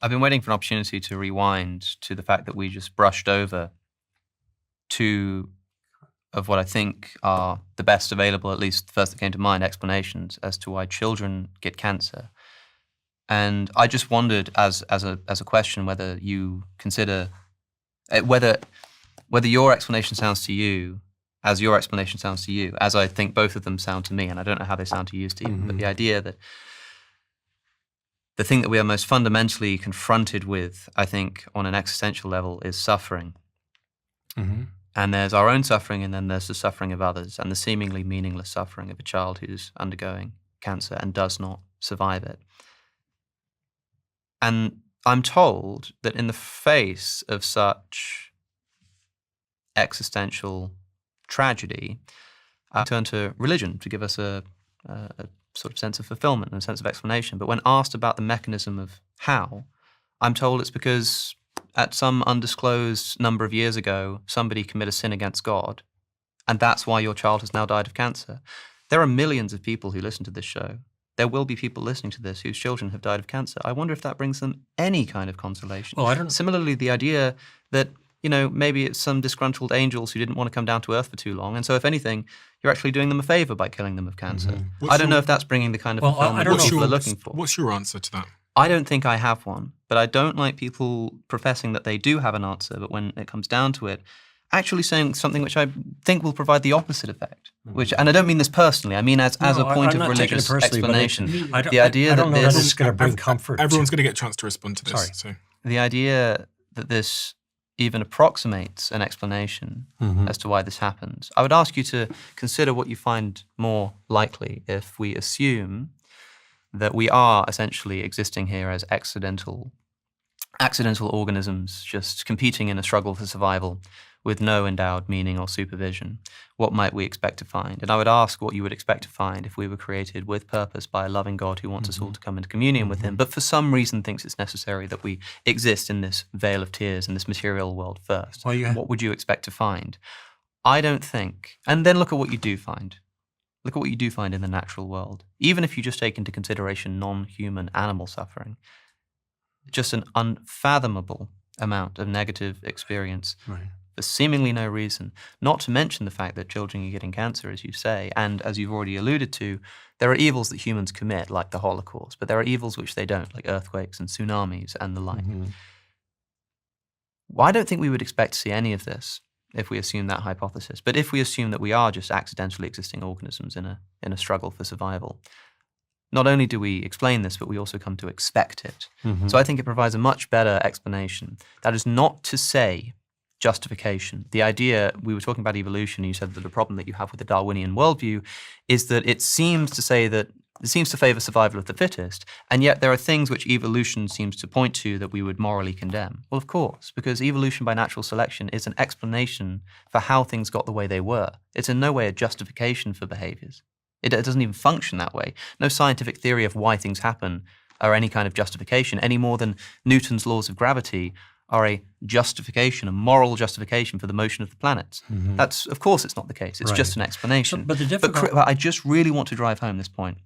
I've been waiting for an opportunity to rewind to the fact that we just brushed over two of what I think are the best available, at least the first that came to mind, explanations as to why children get cancer. And I just wondered, as a question, whether you consider whether your explanation sounds to you as your explanation sounds to you, as I think both of them sound to me, and I don't know how they sound to you, Stephen. But the idea that the thing that we are most fundamentally confronted with, I think, on an existential level, is suffering. And there's our own suffering, and then there's the suffering of others, and the seemingly meaningless suffering of a child who's undergoing cancer and does not survive it. And I'm told that in the face of such existential tragedy, I turn to religion to give us a sort of sense of fulfillment and a sense of explanation. But when asked about the mechanism of how, I'm told it's because at some undisclosed number of years ago, somebody committed a sin against God, and that's why your child has now died of cancer. There are millions of people who listen to this show. There will be people listening to this whose children have died of cancer. I wonder if that brings them any kind of consolation. Well, I don't. Similarly, the idea that, maybe it's some disgruntled angels who didn't want to come down to earth for too long, and so if anything, you're actually doing them a favor by killing them of cancer. I don't know if that's bringing the kind of fulfillment that people are looking for. What's your answer to that? I don't think I have one, but I don't like people professing that they do have an answer, but when it comes down to it, actually saying something which I think will provide the opposite effect. And I don't mean this personally. I mean as a point of religious explanation. The idea that this is going to bring comfort. Everyone's going to get a chance to respond to this. Sorry. The idea that this even approximates an explanation as to why this happens. I would ask you to consider what you find more likely if we assume that we are essentially existing here as accidental organisms just competing in a struggle for survival with no endowed meaning or supervision. What might we expect to find? And I would ask what you would expect to find if we were created with purpose by a loving God who wants us all to come into communion with him, but for some reason thinks it's necessary that we exist in this vale of tears, in this material world first. What would you expect to find? I don't think. And then look at what you do find. Look at what you do find in the natural world. Even if you just take into consideration non-human animal suffering, just an unfathomable amount of negative experience for seemingly no reason, not to mention the fact that children are getting cancer, as you say, and as you've already alluded to, there are evils that humans commit, like the Holocaust, but there are evils which they don't, like earthquakes and tsunamis and the like. Well, I don't think we would expect to see any of this if we assume that hypothesis. But if we assume that we are just accidentally existing organisms in a struggle for survival, not only do we explain this, but we also come to expect it. So I think it provides a much better explanation. That is not to say justification. The idea, we were talking about evolution, and you said that the problem that you have with the Darwinian worldview is that it seems to favor survival of the fittest, and yet there are things which evolution seems to point to that we would morally condemn. Well, of course, because evolution by natural selection is an explanation for how things got the way they were. It's in no way a justification for behaviors. It doesn't even function that way. No scientific theory of why things happen are any kind of justification, any more than Newton's laws of gravity are a justification, a moral justification for the motion of the planets. That's, of course, it's not the case. It's just an explanation. But I just really want to drive home this point,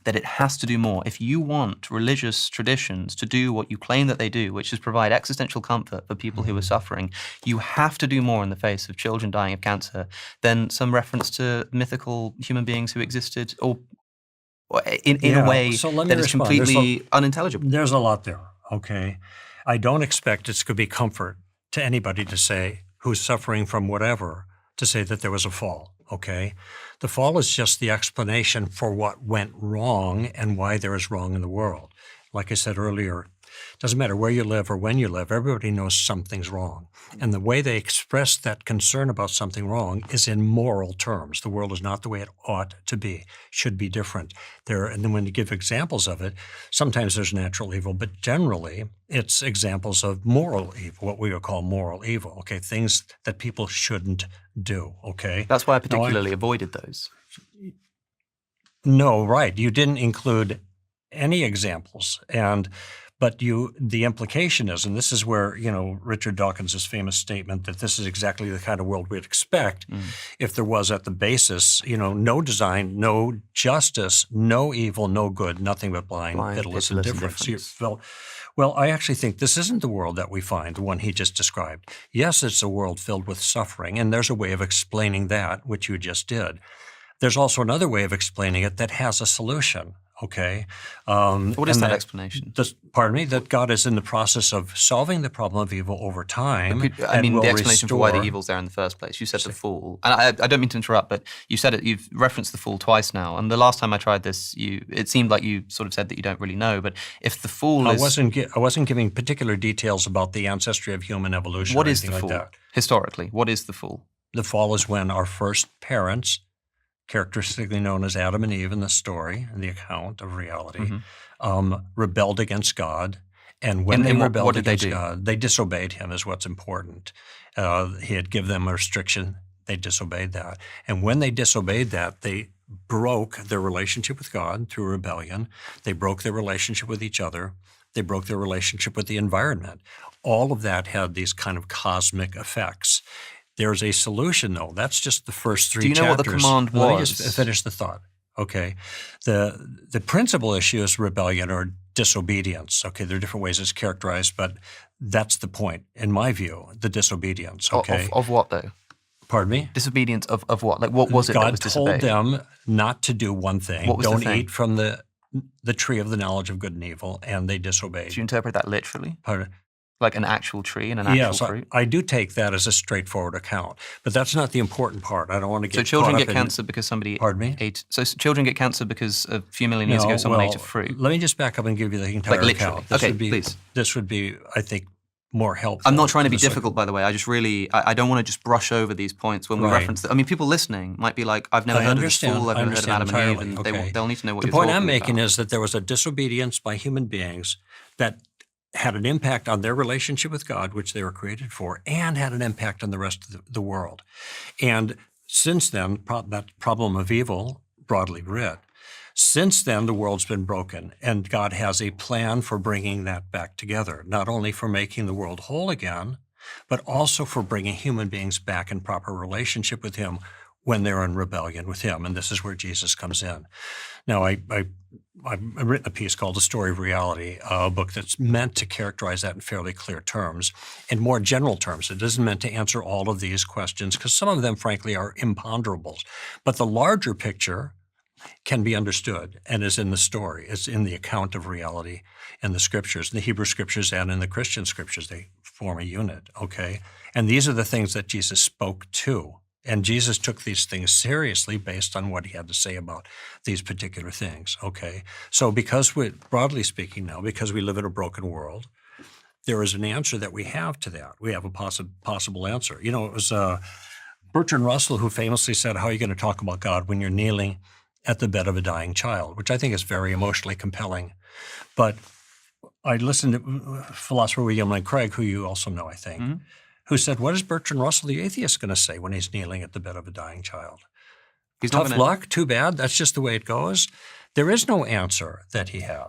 that it has to do more. If you want religious traditions to do what you claim that they do, which is provide existential comfort for people who are suffering, you have to do more in the face of children dying of cancer than some reference to mythical human beings who existed or in a way that is completely unintelligible. There's a lot there, okay? I don't expect it's going to be comfort to anybody to say, who's suffering from whatever, to say that there was a fall, okay? The fall is just the explanation for what went wrong and why there is wrong in the world. Like I said earlier, it doesn't matter where you live or when you live, everybody knows something's wrong. And the way they express that concern about something wrong is in moral terms. The world is not the way it ought to be, should be different. And then when you give examples of it, sometimes there's natural evil, but generally it's examples of moral evil, what we would call moral evil, okay? Things that people shouldn't do, okay? That's why I particularly avoided those. No, right. You didn't include any examples. But the implication is, and this is where, Richard Dawkins' famous statement that this is exactly the kind of world we'd expect if there was at the basis, no design, no justice, no evil, no good, nothing but blind, pitiless indifference. Well, Well, I actually think this isn't the world that we find, the one he just described. Yes, it's a world filled with suffering, and there's a way of explaining that, which you just did. There's also another way of explaining it that has a solution, okay? What is that explanation? Pardon me? That God is in the process of solving the problem of evil over time. I mean, the explanation for why the evil's there in the first place. You said the fall. And I don't mean to interrupt, but you said it. You've referenced the fall twice now. And the last time I tried this, it seemed like you sort of said that you don't really know. But if the fall is... I wasn't giving particular details about the ancestry of human evolution. What is the fall? Like historically, what is the fall? The fall is when our first parents, characteristically known as Adam and Eve in the story, in the account of reality, rebelled against God. And when they rebelled against God, they disobeyed him is what's important. He had given them a restriction. They disobeyed that. And when they disobeyed that, they broke their relationship with God through rebellion. They broke their relationship with each other. They broke their relationship with the environment. All of that had these kind of cosmic effects. There's a solution, though. That's just the first three chapters. Do you know what the command was? Let me just finish the thought. Okay. The principal issue is rebellion or disobedience. Okay, there are different ways it's characterized, but that's the point, in my view, the disobedience. Okay. Of what, though? Pardon me? Disobedience of what? Like, what was it that was disobeyed? God told them not to do one thing. What was Don't the thing? eat from the tree of the knowledge of good and evil, and they disobeyed. Do you interpret that literally? Pardon? Like an actual tree and an actual fruit? I do take that as a straightforward account, but that's not the important part. I don't want to get So children caught get up cancer because somebody Pardon me? ate... So children get cancer because a few million years ago someone ate a fruit? Let me just back up and give you the entire Like literally. account. This Okay, would be, please. This would be, I think, more helpful. I'm not trying to be This- difficult, by the way. I just really... I don't want to just brush over these points when we Right. reference... I mean, people listening might be like, I've never I heard of this understand. fool, I've I never heard of Adam understand and Eve, and entirely. Okay. they'll need to know what The you're point talking I'm making about. is that there was a disobedience by human beings that had an impact on their relationship with God, which they were created for, and had an impact on the rest of the world. And since then, that problem of evil, broadly writ, since then the world's been broken, and God has a plan for bringing that back together, not only for making the world whole again, but also for bringing human beings back in proper relationship with him when they're in rebellion with him. And this is where Jesus comes in. Now, I've written a piece called The Story of Reality, a book that's meant to characterize that in fairly clear terms. In more general terms, it isn't meant to answer all of these questions because some of them, frankly, are imponderables. But the larger picture can be understood and is in the story. It's in the account of reality in the scriptures, in the Hebrew scriptures and in the Christian scriptures. They form a unit, okay? And these are the things that Jesus spoke to. And Jesus took these things seriously based on what he had to say about these particular things, okay? So because broadly speaking now, because we live in a broken world, there is an answer that we have to that. We have a possible answer. You know, it was Bertrand Russell who famously said, how are you going to talk about God when you're kneeling at the bed of a dying child, which I think is very emotionally compelling. But I listened to philosopher William Lane Craig, who you also know, I think, who said, what is Bertrand Russell, the atheist, going to say when he's kneeling at the bed of a dying child? He's Tough luck, too bad, that's just the way it goes. There is no answer that he has.